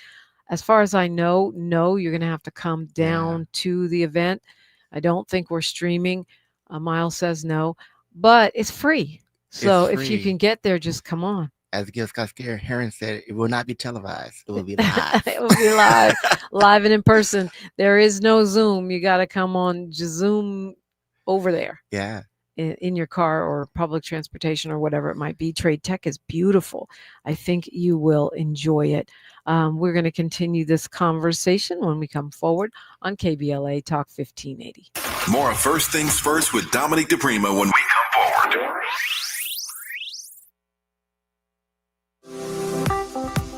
As far as I know, no, you're going to have to come down to the event. I don't think we're streaming. Miles says no, but it's free. So if you can get there, just come on. As Gil Scott Heron said, it will not be televised. It will be live. It will be live, live and in person. There is no Zoom. You got to come on Zoom over there. Yeah. In your car or public transportation or whatever it might be. Trade Tech is beautiful. I think you will enjoy it. We're going to continue this conversation when we come forward on KBLA Talk 1580. More First Things First with Dominic DePrima when we come forward.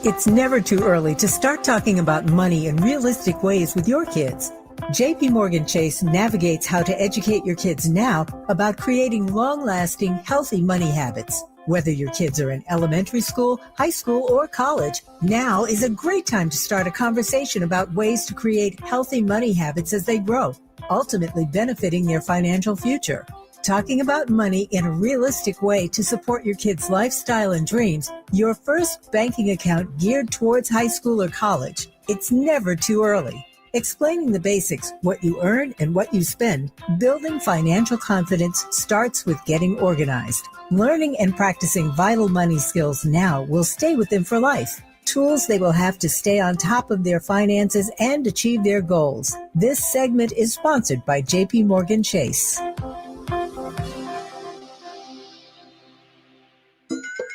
It's never too early to start talking about money in realistic ways with your kids. JP Morgan Chase navigates how to educate your kids now about creating long-lasting, healthy money habits. Whether your kids are in elementary school, high school, or college, now is a great time to start a conversation about ways to create healthy money habits as they grow, ultimately benefiting their financial future. Talking about money in a realistic way to support your kids' lifestyle and dreams, your first banking account geared towards high school or college. It's never too early. Explaining the basics, what you earn and what you spend, building financial confidence starts with getting organized. Learning and practicing vital money skills now will stay with them for life. Tools they will have to stay on top of their finances and achieve their goals. This segment is sponsored by JP Morgan Chase.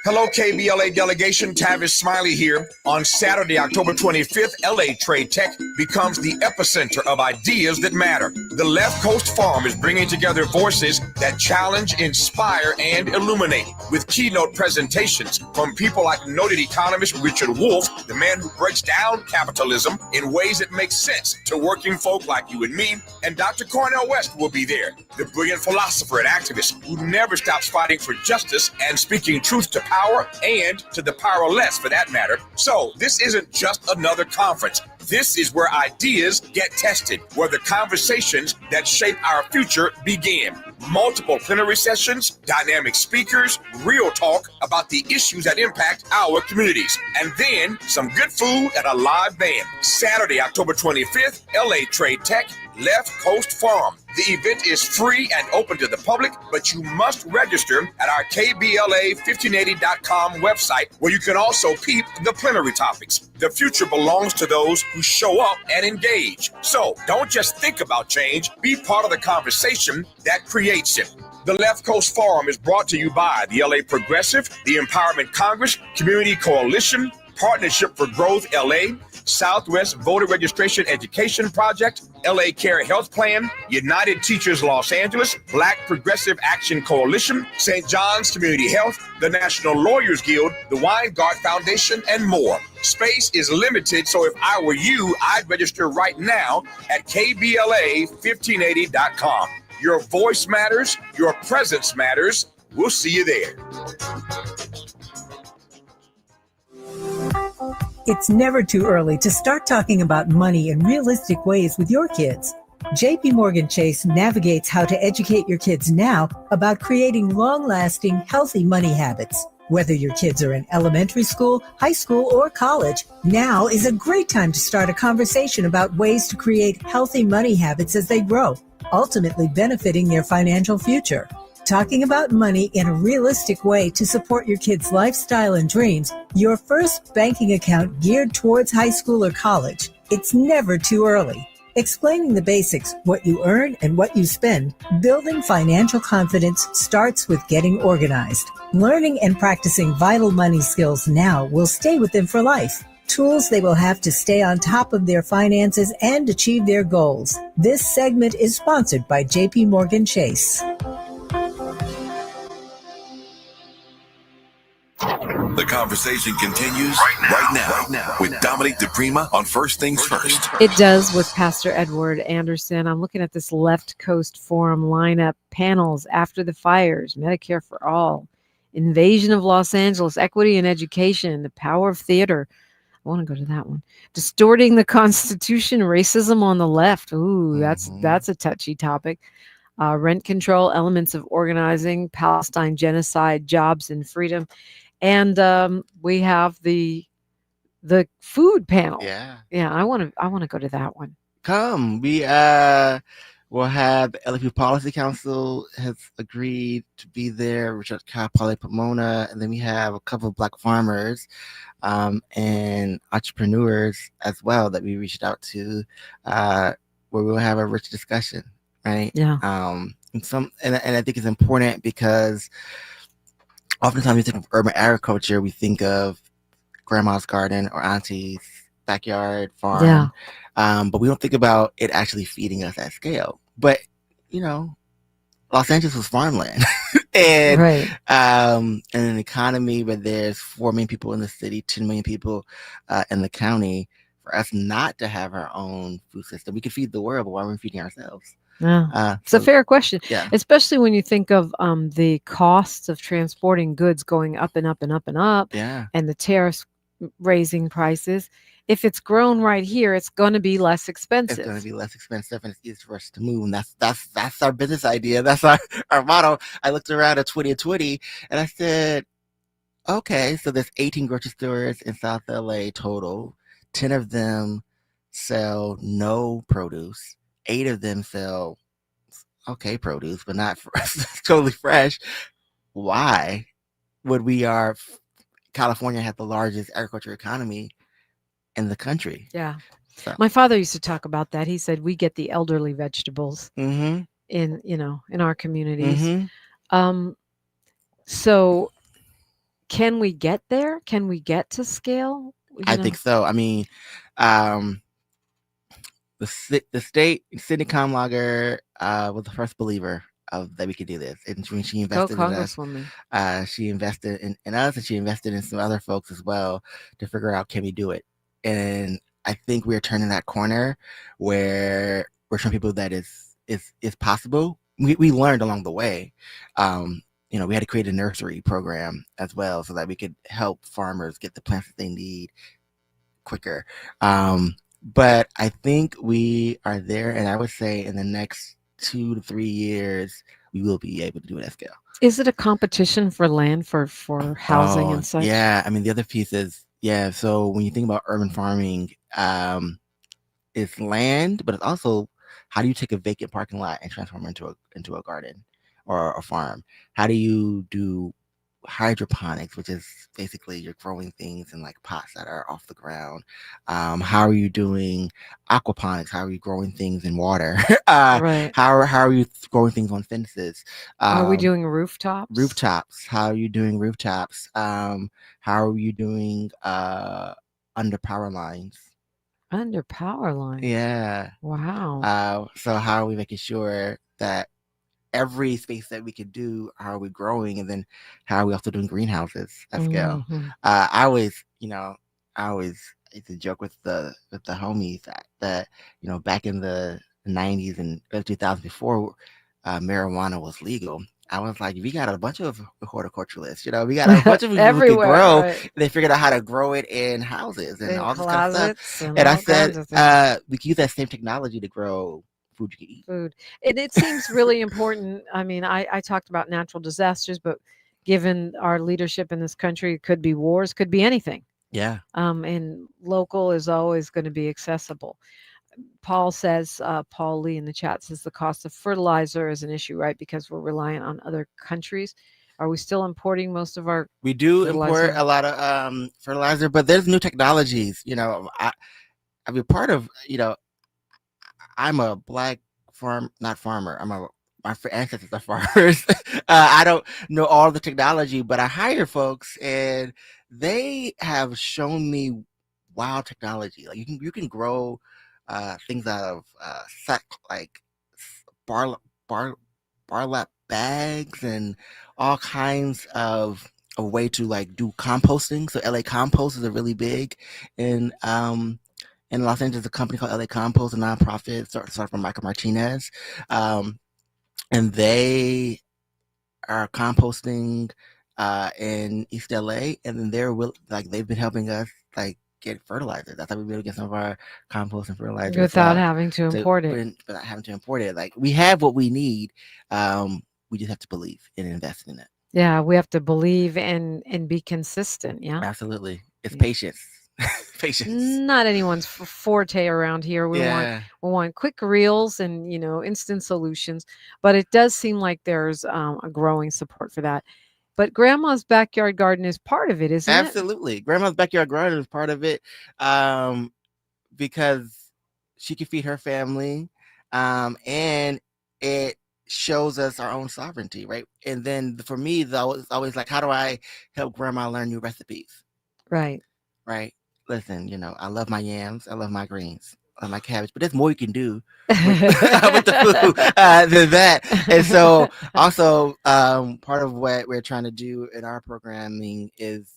Hello, KBLA delegation. Tavis Smiley here. On Saturday, October 25th, LA Trade Tech becomes the epicenter of ideas that matter. The Left Coast Forum is bringing together voices that challenge, inspire, and illuminate, with keynote presentations from people like noted economist Richard Wolff, the man who breaks down capitalism in ways that make sense to working folk like you and me, and Dr. Cornel West will be there, the brilliant philosopher and activist who never stops fighting for justice and speaking truth to power and to the powerless, for that matter. So this isn't just another conference. This is where ideas get tested, where the conversations that shape our future begin. Multiple plenary sessions, dynamic speakers, real talk about the issues that impact our communities, and then some good food and a live band. Saturday, October 25th, LA Trade Tech, Left Coast Forum. The event is free and open to the public, but you must register at our KBLA1580.com website, where you can also peep the plenary topics. The future belongs to those who show up and engage. So don't just think about change, be part of the conversation that creates it. The Left Coast Forum is brought to you by the LA Progressive, the Empowerment Congress, Community Coalition, Partnership for Growth LA, Southwest Voter Registration Education Project, LA Care Health Plan, United Teachers Los Angeles, Black Progressive Action Coalition, St. John's Community Health, the National Lawyers Guild, the Weingart Foundation, and more. Space is limited, so if I were you, I'd register right now at KBLA1580.com. Your voice matters, your presence matters. We'll see you there. It's never too early to start talking about money in realistic ways with your kids. JP Morgan Chase navigates how to educate your kids now about creating long-lasting, healthy money habits. Whether your kids are in elementary school, high school, or college, now is a great time to start a conversation about ways to create healthy money habits as they grow, ultimately benefiting their financial future. Talking about money in a realistic way to support your kids' lifestyle and dreams, your first banking account geared towards high school or college. It's never too early. Explaining the basics, what you earn and what you spend, building financial confidence starts with getting organized. Learning and practicing vital money skills now will stay with them for life. Tools they will have to stay on top of their finances and achieve their goals. This segment is sponsored by JP Morgan Chase. The conversation continues right now with Dominique DePrima on First Things First. It does with Pastor Edward Anderson. I'm looking at this Left Coast Forum lineup: panels, After the Fires, Medicare for All, Invasion of Los Angeles, Equity in Education, The Power of Theater. I want to go to that one. Distorting the Constitution, Racism on the Left. Ooh, that's a touchy topic. Rent Control, Elements of Organizing, Palestine Genocide, Jobs and Freedom. And we have the food panel. Yeah. I want to go to that one. Come. We will have the LAP Policy Council has agreed to be there, Richard Polly Pomona, and then we have a couple of Black farmers and entrepreneurs as well that we reached out to, where we'll have a rich discussion, right? Yeah. And I think it's important because oftentimes we think of urban agriculture, we think of grandma's garden or auntie's backyard farm. Yeah. But we don't think about it actually feeding us at scale. But, Los Angeles was farmland. And right. And an economy where there's 4 million people in the city, 10 million people in the county, for us not to have our own food system. We could feed the world, but why are we feeding ourselves? Yeah. It's a fair question, yeah. Especially when you think of the costs of transporting goods going up and up and up and up, yeah. and the tariffs raising prices. If it's grown right here, it's going to be less expensive. It's going to be less expensive, and it's easier for us to move. And that's our business idea. That's our motto. I looked around at 2020, and I said, okay, so there's 18 grocery stores in South LA total. 10 of them sell no produce. 8 of them sell okay produce, but not totally fresh. Why would California have the largest agriculture economy in the country? Yeah. So. My father used to talk about that. He said we get the elderly vegetables in our communities. So can we get there? Can we get to scale? I think so. I mean, the state, Cindy Comlager was the first believer that we could do this. And when she invested in us, she invested in us, and she invested in some other folks as well to figure out, can we do it? And I think we're turning that corner where we're showing people that it's possible. We learned along the way. We had to create a nursery program as well so that we could help farmers get the plants that they need quicker. But I think we are there, and I would say in the next 2 to 3 years, we will be able to do it at scale. Is it a competition for land for housing and such? Yeah, I mean, the other piece is, so when you think about urban farming, it's land, but it's also, how do you take a vacant parking lot and transform it into a garden or a farm? How do you do hydroponics, which is basically you're growing things in like pots that are off the ground? How are you doing aquaponics? How are you growing things in water? Right. How are you growing things on fences? Are we doing rooftops? How are you doing rooftops? How are you doing under power lines? Under power lines? Yeah. Wow. So how are we making sure that every space that we could do, how are we growing? And then how are we also doing greenhouses at scale? I always used to joke with the homies that back in the 90s and early 2000s, before marijuana was legal, I was like, we got a bunch of horticulturalists, we got a bunch of people who can grow. Right. They figured out how to grow it in houses and all this kind of stuff. And I said, we can use that same technology to grow food you can eat. And it seems really important. I mean, I talked about natural disasters, but given our leadership in this country, it could be wars, could be anything. Yeah. And local is always going to be accessible. Paul Lee in the chat says the cost of fertilizer is an issue, right? Because we're reliant on other countries. Are we still importing most of our? We do import a lot of fertilizer, but there's new technologies. I've been part of, I'm a black not farmer. My ancestors are farmers. I don't know all the technology, but I hire folks, and they have shown me wild technology. Like you can grow things out of like barlap bags and all kinds of a way to like do composting. So LA Compost is a really big in Los Angeles, a company called LA Compost, a nonprofit started from Michael Martinez. And they are composting in East LA, and then they've been helping us like get fertilizer. That's how we've been able to get some of our compost and fertilizer without having to import it. Without having to import it. Like, we have what we need. We just have to believe and invest in it. Yeah, we have to believe and be consistent. Yeah, absolutely. It's patience. Patience. Not anyone's forte around here. We want quick reels and instant solutions, but it does seem like there's a growing support for that. But Grandma's backyard garden is part of it, isn't it? Absolutely. Grandma's backyard garden is part of it, because she can feed her family, and it shows us our own sovereignty, right? And then for me, though, it's always like, how do I help Grandma learn new recipes? Right. Listen, I love my yams, I love my greens, I love my cabbage, but there's more you can do with the food than that. And so also part of what we're trying to do in our programming is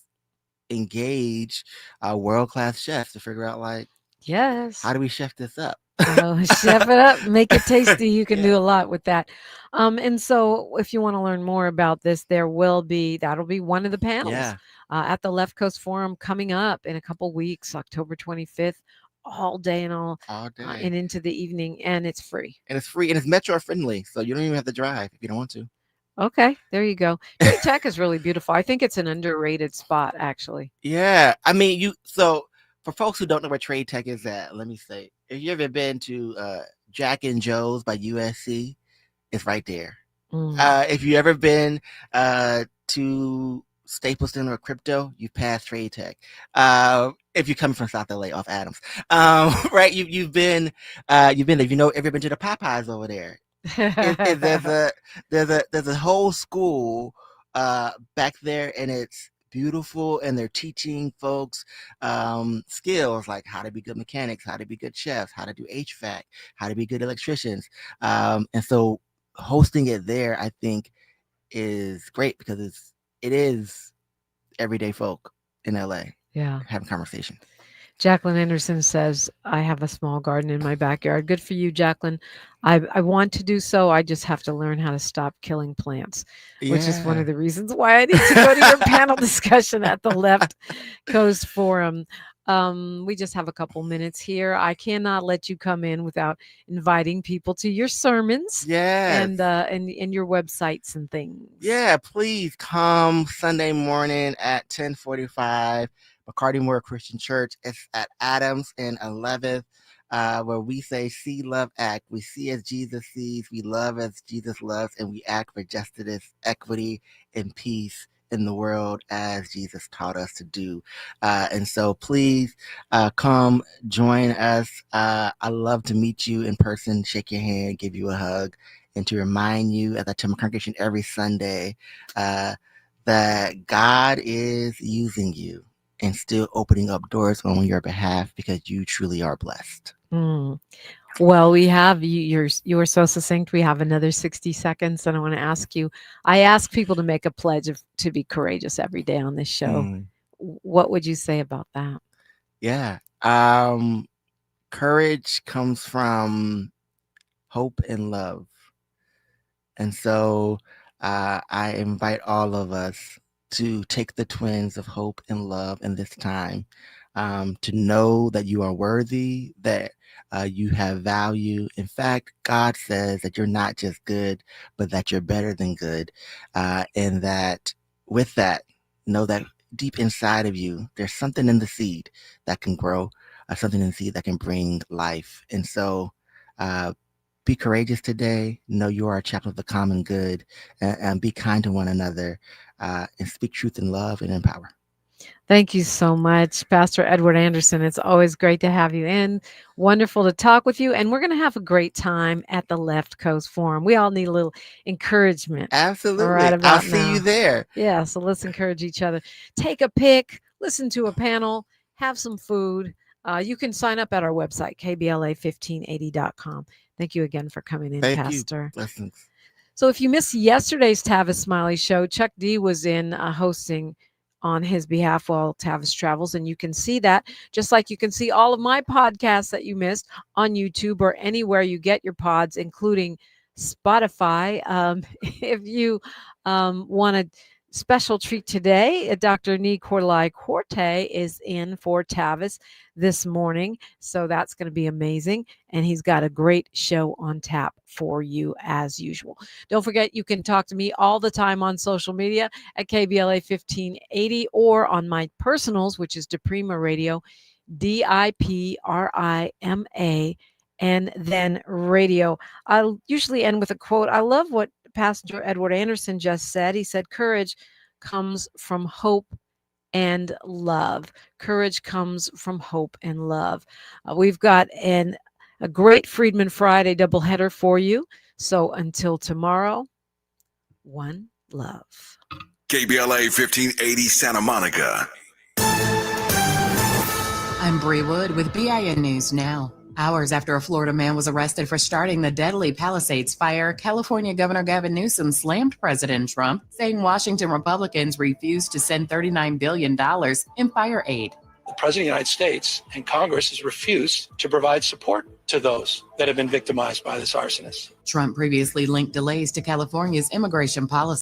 engage world-class chefs to figure out, like, yes, how do we chef this up? Chef it up, make it tasty. You can do a lot with that. And so if you want to learn more about this, that'll be one of the panels at the Left Coast Forum coming up in a couple weeks, October 25th, all day and into the evening, and it's free. And it's metro friendly, so you don't even have to drive if you don't want to. Okay, there you go. Tree Tech is really beautiful. I think it's an underrated spot, actually. Yeah, I mean, for folks who don't know where Trade Tech is at, let me say, if you ever been to Jack and Joe's by USC, it's right there. If you ever been to Staples Center or Crypto, you've passed Trade Tech. If you're coming from South LA off Adams, right? You've been there. You know, ever been to the Popeyes over there? There's a whole school back there, and it's beautiful, and they're teaching folks skills like how to be good mechanics, how to be good chefs, how to do HVAC, how to be good electricians, and so hosting it there, I think, is great because it is everyday folk in LA having conversation. Jacqueline Anderson says, I have a small garden in my backyard. Good for you, Jacqueline. I want to do so. I just have to learn how to stop killing plants, which is one of the reasons why I need to go to your panel discussion at the Left Coast Forum. We just have a couple minutes here. I cannot let you come in without inviting people to your sermons and your websites and things. Yeah, please come Sunday morning at 10:45. McCarty Memorial Christian Church. It's at Adams and 11th, where we say, see, love, act. We see as Jesus sees, we love as Jesus loves, and we act for justice, equity, and peace in the world as Jesus taught us to do. And so please come join us. I love to meet you in person, shake your hand, give you a hug, and to remind you, as I tell my congregation every Sunday, that God is using you and still opening up doors on your behalf because you truly are blessed. Well, we have you are so succinct. We have another 60 seconds, and I want to ask you. I ask people to make a pledge to be courageous every day on this show. What would you say about that? Yeah, courage comes from hope and love, and so I invite all of us to take the twins of hope and love in this time, to know that you are worthy, that you have value. In fact, God says that you're not just good, but that you're better than good. And that with that, know that deep inside of you, there's something in the seed that can grow, something in the seed that can bring life. And so be courageous today. Know you are a chaplain of the common good, and be kind to one another, and speak truth in love and in power. Thank you so much, Pastor Edward Anderson. It's always great to have you in. Wonderful to talk with you. And we're going to have a great time at the Left Coast Forum. We all need a little encouragement. Absolutely. Right about I'll see you there. Yeah, so let's encourage each other. Take a pic, listen to a panel, have some food. You can sign up at our website, KBLA1580.com. Thank you again for coming in, Pastor. Blessings. So if you missed yesterday's Tavis Smiley show, Chuck D was in hosting on his behalf while Tavis travels, and you can see that, just like you can see all of my podcasts that you missed on YouTube or anywhere you get your pods, including Spotify. If you want a special treat today, Dr. Nee Cordelai Corte is in for Tavis this morning, so that's going to be amazing, and he's got a great show on tap for you as usual. Don't forget, you can talk to me all the time on social media at KBLA 1580 or on my personals, which is Diprima Radio, DIPRIMA, and then radio. I'll usually end with a quote. I love what Pastor Edward Anderson just said. He said, courage comes from hope and love. Courage comes from hope and love. We've got a great Freedman Friday doubleheader for you. So until tomorrow, one love. KBLA 1580 Santa Monica. I'm Bree Wood with BIN News Now. Hours after a Florida man was arrested for starting the deadly Palisades fire, California Governor Gavin Newsom slammed President Trump, saying Washington Republicans refused to send $39 billion in fire aid. The President of the United States and Congress has refused to provide support to those that have been victimized by this arsonist. Trump previously linked delays to California's immigration policy.